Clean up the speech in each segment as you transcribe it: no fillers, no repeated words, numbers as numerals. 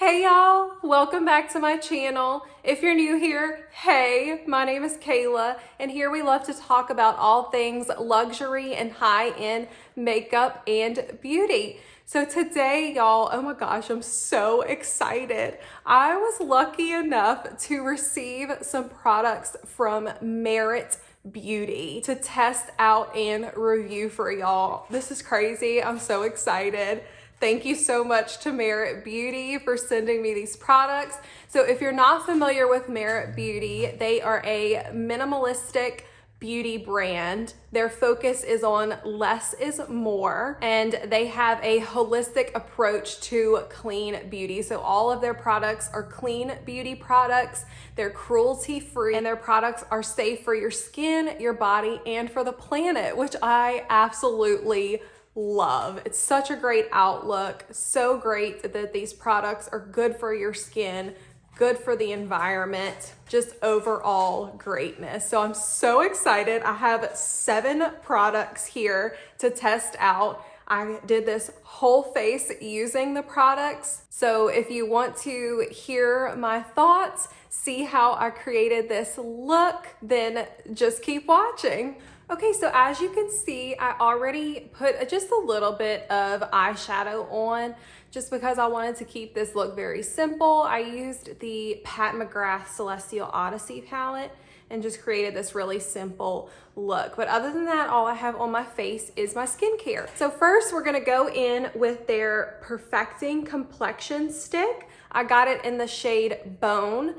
Hey y'all, welcome back to my channel. If you're new here, hey, my name is Kayla, and here we love to talk about all things luxury and high-end makeup and beauty. So today, y'all, oh my gosh, I'm so excited. I was lucky enough to receive some products from Merit Beauty to test out and review for y'all. This is crazy. I'm so excited. Thank you so much to Merit Beauty for sending me these products. So if you're not familiar with Merit Beauty, they are a minimalistic beauty brand. Their focus is on less is more, and they have a holistic approach to clean beauty. So all of their products are clean beauty products. They're cruelty-free, and their products are safe for your skin, your body, and for the planet, which I absolutely love. It's such a great outlook. So great that these products are good for your skin, good for the environment, just overall greatness. So I'm so excited. I have 7 products here to test out. I did this whole face using the products. So if you want to hear my thoughts, see how I created this look, then just keep watching. Okay, so as you can see, I already put just a little bit of eyeshadow on just because I wanted to keep this look very simple. I used the Pat McGrath Celestial Odyssey palette and just created this really simple look. But other than that, all I have on my face is my skincare. So first, we're gonna go in with their Perfecting Complexion Stick. I got it in the shade Bone.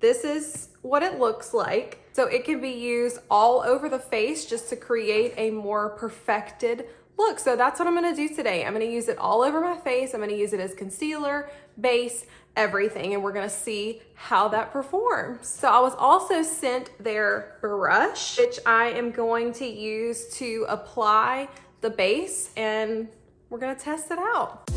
This is what it looks like. So it can be used all over the face just to create a more perfected look. So that's what I'm gonna do today. I'm gonna use it all over my face. I'm gonna use it as concealer, base, everything, and we're gonna see how that performs. So I was also sent their brush, which I am going to use to apply the base, and we're gonna test it out.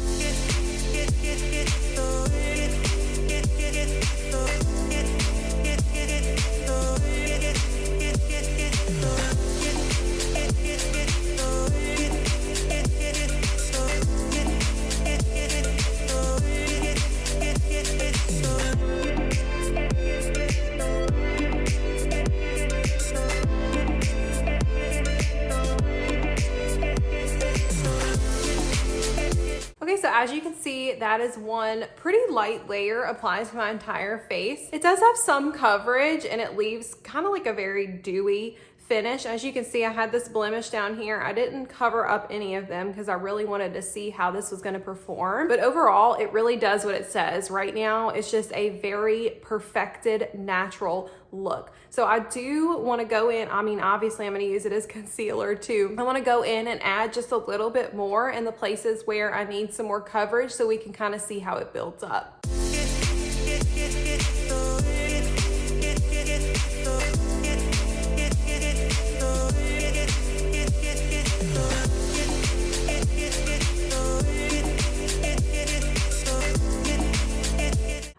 So as you can see, that is one pretty light layer applied to my entire face. It does have some coverage and it leaves kind of like a very dewy finish. As you can see, I had this blemish down here. I didn't cover up any of them because I really wanted to see how this was going to perform. But overall, it really does what it says. Right now, it's just a very perfected, natural look. So I do want to go in, I mean, obviously I'm going to use it as concealer too. I want to go in and add just a little bit more in the places where I need some more coverage so we can kind of see how it builds up.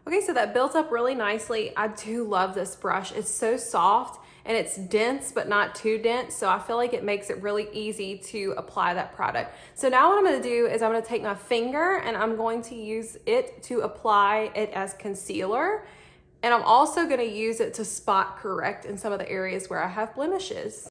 Okay, so that built up really nicely. I do love this brush. It's so soft and it's dense, but not too dense. So I feel like it makes it really easy to apply that product. So now what I'm gonna do is I'm gonna take my finger and I'm going to use it to apply it as concealer. And I'm also gonna use it to spot correct in some of the areas where I have blemishes.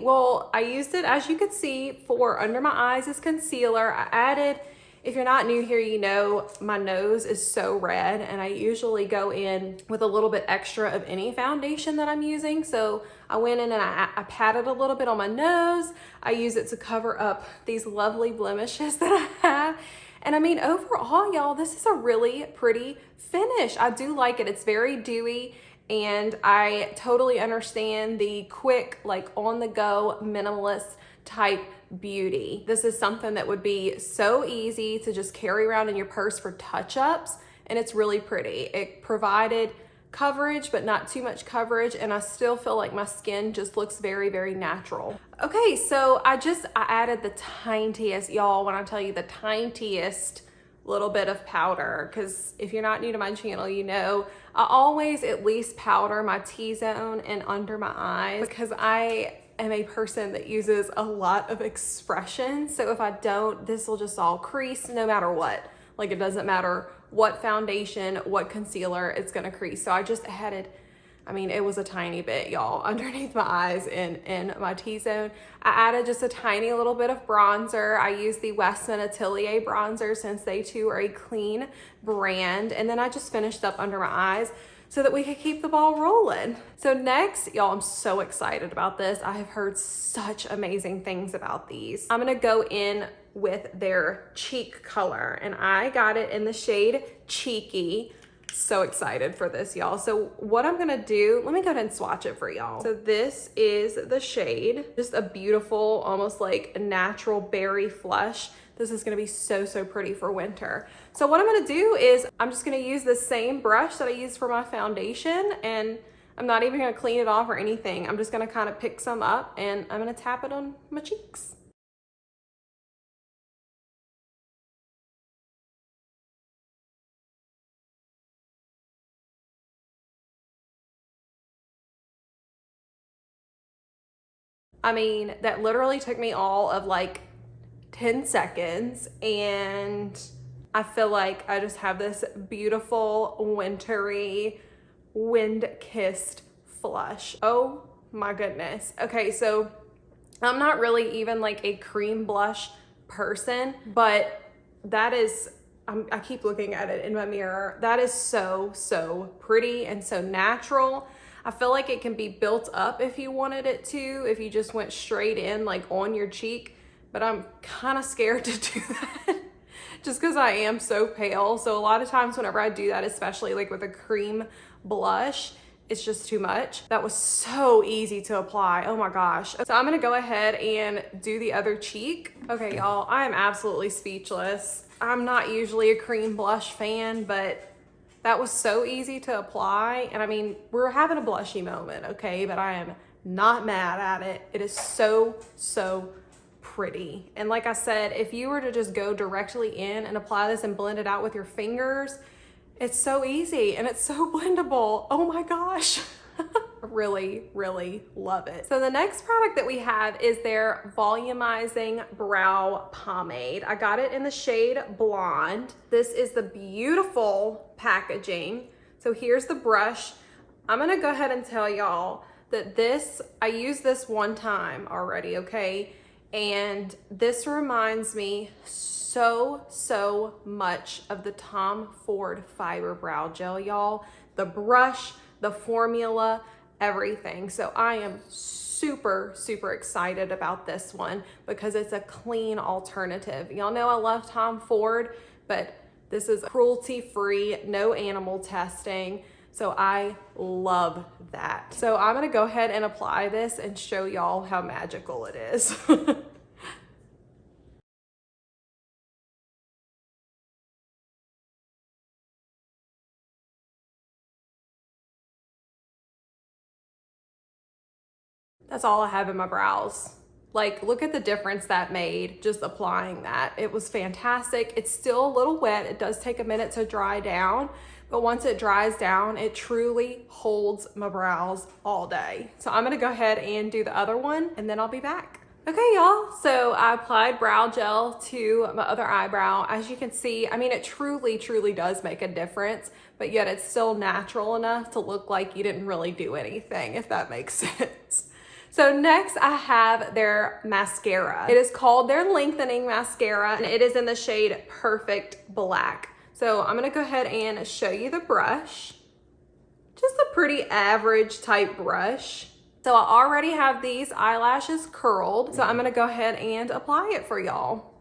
Well, I used it, as you can see, for under my eyes as concealer. I added, if you're not new here, you know my nose is so red and I usually go in with a little bit extra of any foundation that I'm using. So I went in and I patted a little bit on my nose. I use it to cover up these lovely blemishes that I have. And I mean, overall, y'all, this is a really pretty finish. I do like it. It's very dewy. And I totally understand the quick, like on the go, minimalist type beauty. This is something that would be so easy to just carry around in your purse for touch-ups, and it's really pretty. It provided coverage, but not too much coverage, and I still feel like my skin just looks very, very natural. Okay, so I added the tiniest, y'all, when I tell you the tiniest little bit of powder, because if you're not new to my channel, you know I always at least powder my T-zone and under my eyes, because I am a person that uses a lot of expression. So if I don't, this will just all crease no matter what. Like, it doesn't matter what foundation, what concealer, it's gonna crease. So I just added, I mean, it was a tiny bit, y'all, underneath my eyes and my T-zone. I added just a tiny little bit of bronzer. I used the Westman Atelier bronzer, since they too are a clean brand. And then I just finished up under my eyes so that we could keep the ball rolling. So next, y'all, I'm so excited about this. I have heard such amazing things about these. I'm gonna go in with their cheek color, and I got it in the shade Cheeky. So excited for this, y'all. So what I'm gonna do, let me go ahead and swatch it for y'all. So this is the shade, just a beautiful, almost like a natural berry flush. This is gonna be so, so pretty for winter. So what I'm gonna do is I'm just gonna use the same brush that I used for my foundation, and I'm not even gonna clean it off or anything. I'm just gonna kind of pick some up and I'm gonna tap it on my cheeks. I mean, that literally took me all of like 10 seconds, and I feel like I just have this beautiful wintry wind-kissed flush. Oh my goodness. Okay, so I'm not really even like a cream blush person, but that is, I keep looking at it in my mirror. That is so, so pretty and so natural. I feel like it can be built up if you wanted it to, if you just went straight in like on your cheek, but I'm kind of scared to do that just because I am so pale. So a lot of times whenever I do that, especially like with a cream blush, it's just too much. That was so easy to apply. Oh my gosh. So I'm gonna go ahead and do the other cheek. Okay, y'all, I am absolutely speechless. I'm not usually a cream blush fan, but that was so easy to apply. And I mean, we're having a blushy moment, okay? But I am not mad at it. It is so, so pretty. And like I said, if you were to just go directly in and apply this and blend it out with your fingers, it's so easy and it's so blendable. Oh my gosh. Really, really love it. So the next product that we have is their Volumizing Brow Pomade. I got it in the shade Blonde. This is the beautiful packaging. So here's the brush. I'm gonna go ahead and tell y'all that I used this one time already, okay? And this reminds me so much of the Tom Ford Fiber Brow Gel, y'all. The brush, the formula, everything. So I am super excited about this one because it's a clean alternative. Y'all know I love Tom Ford, but this is cruelty-free, no animal testing. So I love that. So I'm gonna go ahead and apply this and show y'all how magical it is. That's all I have in my brows. Like, look at the difference that made just applying that. It was fantastic. It's still a little wet. It does take a minute to dry down, but once it dries down, it truly holds my brows all day. So I'm gonna go ahead and do the other one and then I'll be back. Okay, y'all, so I applied brow gel to my other eyebrow. As you can see, I mean, it truly does make a difference, but yet it's still natural enough to look like you didn't really do anything, if that makes sense. So next I have their mascara. It is called their Lengthening Mascara, and it is in the shade Perfect Black. So I'm gonna go ahead and show you the brush. Just a pretty average type brush. So I already have these eyelashes curled, so I'm gonna go ahead and apply it for y'all.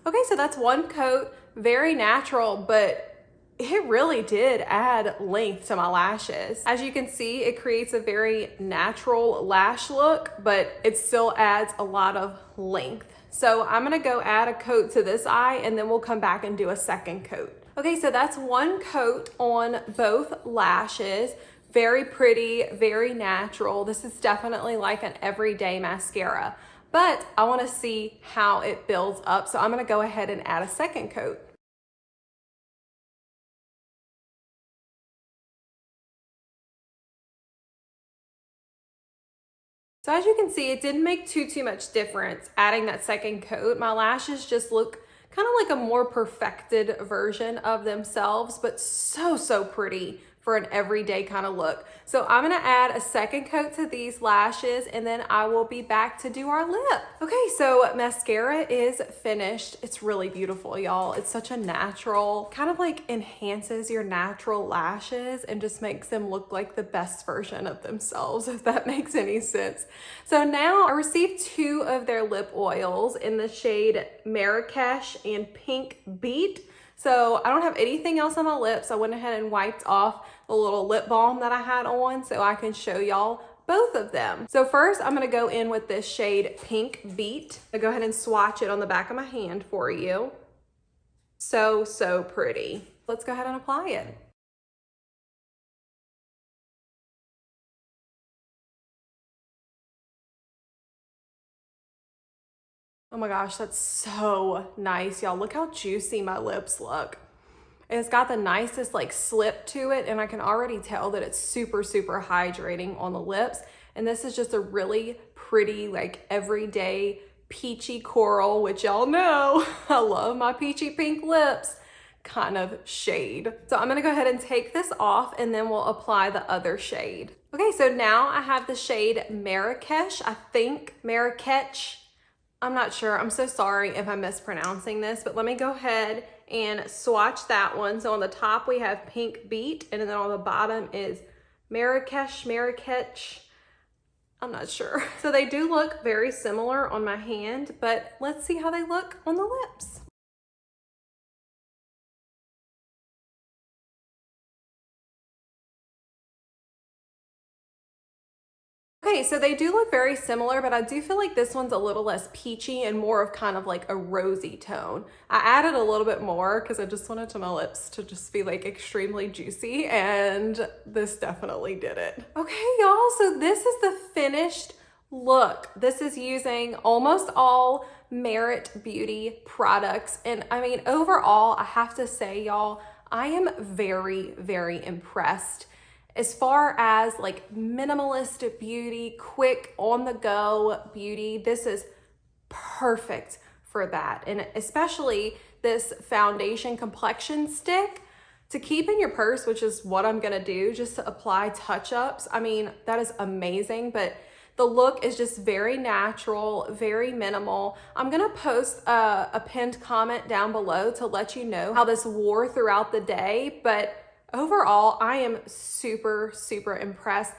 Okay, so that's one coat, very natural, but it really did add length to my lashes. As you can see, it creates a very natural lash look, but it still adds a lot of length. So I'm gonna go add a coat to this eye and then we'll come back and do a second coat. Okay, so that's one coat on both lashes. Very pretty, very natural. This is definitely like an everyday mascara, but I wanna see how it builds up. So I'm gonna go ahead and add a second coat. So as you can see, it didn't make too much difference adding that second coat. My lashes just look kind of like a more perfected version of themselves, but so pretty for an everyday kind of look. So I'm gonna add a second coat to these lashes and then I will be back to do our lip. Okay, so mascara is finished. It's really beautiful, y'all. It's such a natural, kind of like enhances your natural lashes and just makes them look like the best version of themselves, if that makes any sense. So now I received 2 of their lip oils in the shade Marrakech and Pink Beet. So I don't have anything else on my lips. I went ahead and wiped off the little lip balm that I had on so I can show y'all both of them. So first I'm gonna go in with this shade Pink Beet. I'll go ahead and swatch it on the back of my hand for you. So pretty. Let's go ahead and apply it. Oh my gosh, that's so nice, y'all. Look how juicy my lips look. It's got the nicest like slip to it, and I can already tell that it's super hydrating on the lips. And this is just a really pretty, like everyday peachy coral, which y'all know I love my peachy pink lips kind of shade. So I'm gonna go ahead and take this off and then we'll apply the other shade. Okay, so now I have the shade Marrakech, I think Marrakech. I'm not sure. I'm so sorry if I'm mispronouncing this, but let me go ahead and swatch that one. So on the top we have Pink Beet, and then on the bottom is Marrakech. I'm not sure. So they do look very similar on my hand, but let's see how they look on the lips. Okay, so they do look very similar, but I do feel like this one's a little less peachy and more of kind of like a rosy tone. I added a little bit more because I just wanted my lips to just be like extremely juicy, and this definitely did it. Okay, y'all, so this is the finished look. This is using almost all Merit Beauty products, and I mean, overall, I have to say, y'all, I am very impressed. As far as like minimalist beauty, quick on the go beauty, this is perfect for that. And especially this foundation complexion stick to keep in your purse, which is what I'm gonna do, just to apply touch-ups. I mean, that is amazing, but the look is just very natural, very minimal. I'm gonna post a pinned comment down below to let you know how this wore throughout the day, but overall, I am super impressed.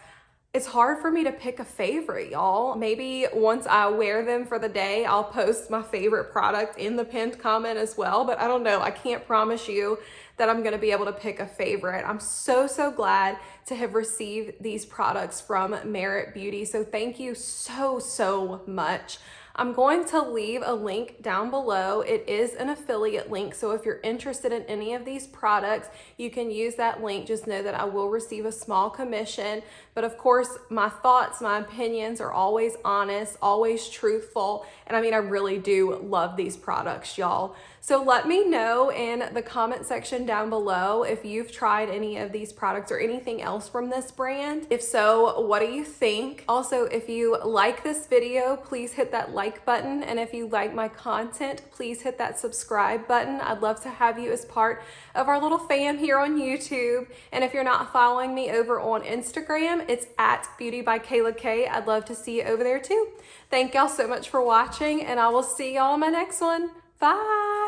It's hard for me to pick a favorite, y'all. Maybe once I wear them for the day, I'll post my favorite product in the pinned comment as well, but I don't know. I can't promise you that I'm gonna be able to pick a favorite. I'm so glad to have received these products from Merit Beauty, so thank you so much. I'm going to leave a link down below. It is an affiliate link, so if you're interested in any of these products, you can use that link. Just know that I will receive a small commission, but of course, my thoughts, my opinions are always honest, always truthful, and I mean, I really do love these products, y'all. So let me know in the comment section down below if you've tried any of these products or anything else from this brand. If so, what do you think? Also, if you like this video, please hit that like button. And if you like my content, please hit that subscribe button. I'd love to have you as part of our little fam here on YouTube. And if you're not following me over on Instagram, it's at beautybykaylak. I'd love to see you over there too. Thank y'all so much for watching, and I will see y'all in my next one. Bye.